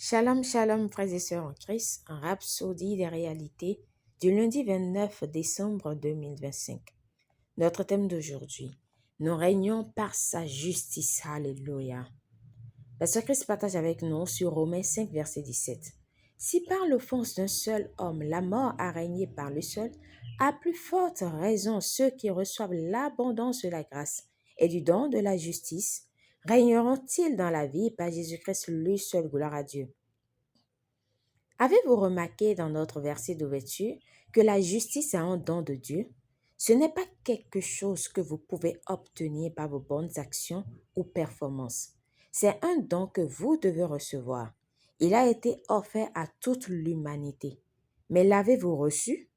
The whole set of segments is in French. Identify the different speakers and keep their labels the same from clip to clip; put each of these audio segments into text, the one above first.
Speaker 1: Shalom, shalom, frères et sœurs en Christ, en rhapsodie des réalités du lundi 29 décembre 2025. Notre thème d'aujourd'hui, nous régnons par sa justice. Alléluia. Pasteur Christ partage avec nous sur Romains 5, verset 17. Si par l'offense d'un seul homme, la mort a régné par le seul, à plus forte raison ceux qui reçoivent l'abondance de la grâce et du don de la justice régneront-ils dans la vie par Jésus-Christ lui seul, gloire à Dieu. Avez-vous remarqué dans notre verset d'ouverture que la justice est un don de Dieu? Ce n'est pas quelque chose que vous pouvez obtenir par vos bonnes actions ou performances. C'est un don que vous devez recevoir. Il a été offert à toute l'humanité. Mais l'avez-vous reçu?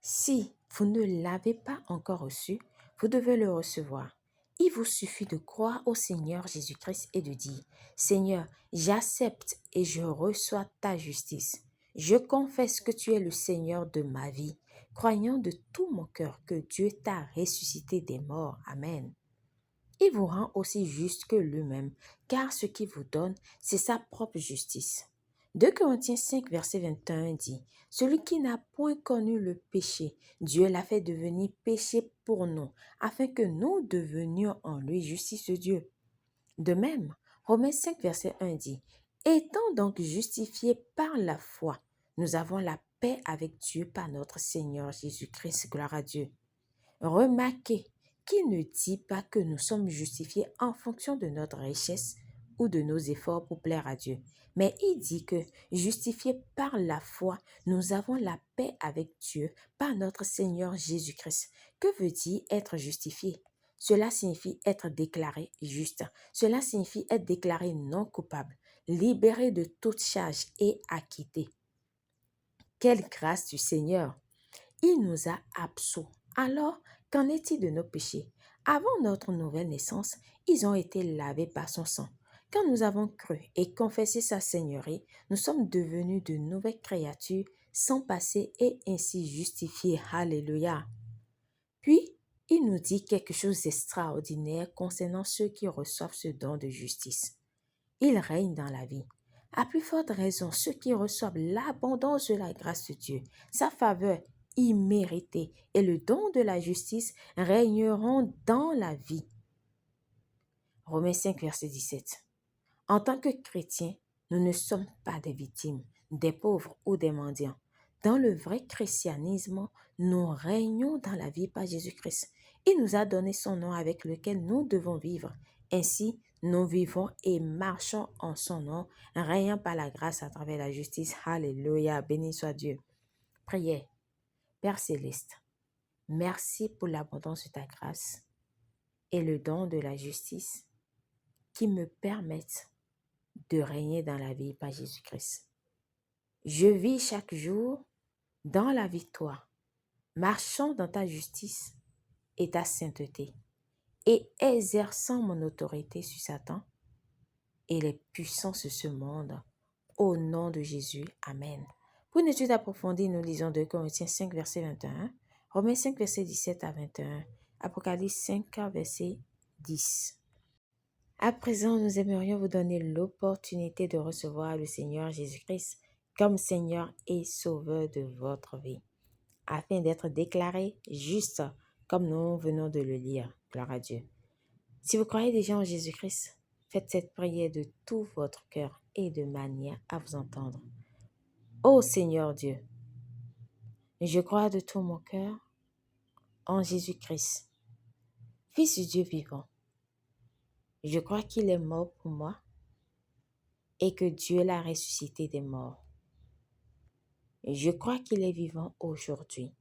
Speaker 1: Si vous ne l'avez pas encore reçu, vous devez le recevoir. Il vous suffit de croire au Seigneur Jésus-Christ et de dire, Seigneur, j'accepte et je reçois ta justice. Je confesse que tu es le Seigneur de ma vie, croyant de tout mon cœur que Dieu t'a ressuscité des morts. Amen. Il vous rend aussi juste que lui-même, car ce qu'il vous donne, c'est sa propre justice. 2 Corinthiens 5, verset 21 dit, « Celui qui n'a point connu le péché, Dieu l'a fait devenir péché pour nous, afin que nous devenions en lui justice de Dieu. » De même, Romains 5, verset 1 dit, « Étant donc justifiés par la foi, nous avons la paix avec Dieu par notre Seigneur Jésus-Christ, gloire à Dieu. » Remarquez qu'il ne dit pas que nous sommes justifiés en fonction de notre richesse ou de nos efforts pour plaire à Dieu. Mais il dit que, justifiés par la foi, nous avons la paix avec Dieu par notre Seigneur Jésus-Christ. Que veut dire être justifié? Cela signifie être déclaré juste. Cela signifie être déclaré non coupable, libéré de toute charge et acquitté. Quelle grâce du Seigneur! Il nous a absous. Alors, qu'en est-il de nos péchés? Avant notre nouvelle naissance, ils ont été lavés par son sang. Quand nous avons cru et confessé sa seigneurie, nous sommes devenus de nouvelles créatures sans passé et ainsi justifiés. Alléluia. Puis, il nous dit quelque chose d'extraordinaire concernant ceux qui reçoivent ce don de justice. Il règne dans la vie. À plus forte raison, ceux qui reçoivent l'abondance de la grâce de Dieu, sa faveur imméritée et le don de la justice régneront dans la vie. Romains 5, verset 17. En tant que chrétiens, nous ne sommes pas des victimes, des pauvres ou des mendiants. Dans le vrai christianisme, nous régnons dans la vie par Jésus-Christ. Il nous a donné son nom avec lequel nous devons vivre. Ainsi, nous vivons et marchons en son nom, régnant par la grâce à travers la justice. Alléluia, béni soit Dieu. Prière. Père Céleste, merci pour l'abondance de ta grâce et le don de la justice qui me permettent de régner dans la vie par Jésus-Christ. Je vis chaque jour dans la victoire, marchant dans ta justice et ta sainteté et exerçant mon autorité sur Satan et les puissances de ce monde. Au nom de Jésus, Amen. Pour une étude approfondie, nous lisons 2 Corinthiens 5, verset 21, Romains 5, verset 17 à 21, Apocalypse 5, verset 10. À présent, nous aimerions vous donner l'opportunité de recevoir le Seigneur Jésus-Christ comme Seigneur et Sauveur de votre vie, afin d'être déclaré juste comme nous venons de le lire. Gloire à Dieu. Si vous croyez déjà en Jésus-Christ, faites cette prière de tout votre cœur et de manière à vous entendre. Ô Seigneur Dieu, je crois de tout mon cœur en Jésus-Christ, Fils du Dieu vivant. Je crois qu'il est mort pour moi et que Dieu l'a ressuscité des morts. Je crois qu'il est vivant aujourd'hui.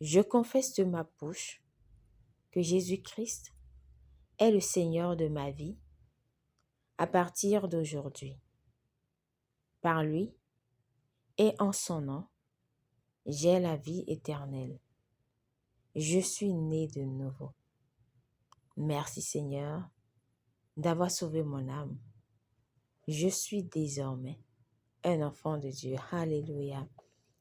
Speaker 1: Je confesse de ma bouche que Jésus-Christ est le Seigneur de ma vie à partir d'aujourd'hui. Par lui et en son nom, j'ai la vie éternelle. Je suis né de nouveau. Merci Seigneur d'avoir sauvé mon âme. Je suis désormais un enfant de Dieu. Alléluia.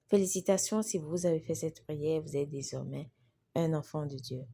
Speaker 1: Félicitations si vous avez fait cette prière, vous êtes désormais un enfant de Dieu.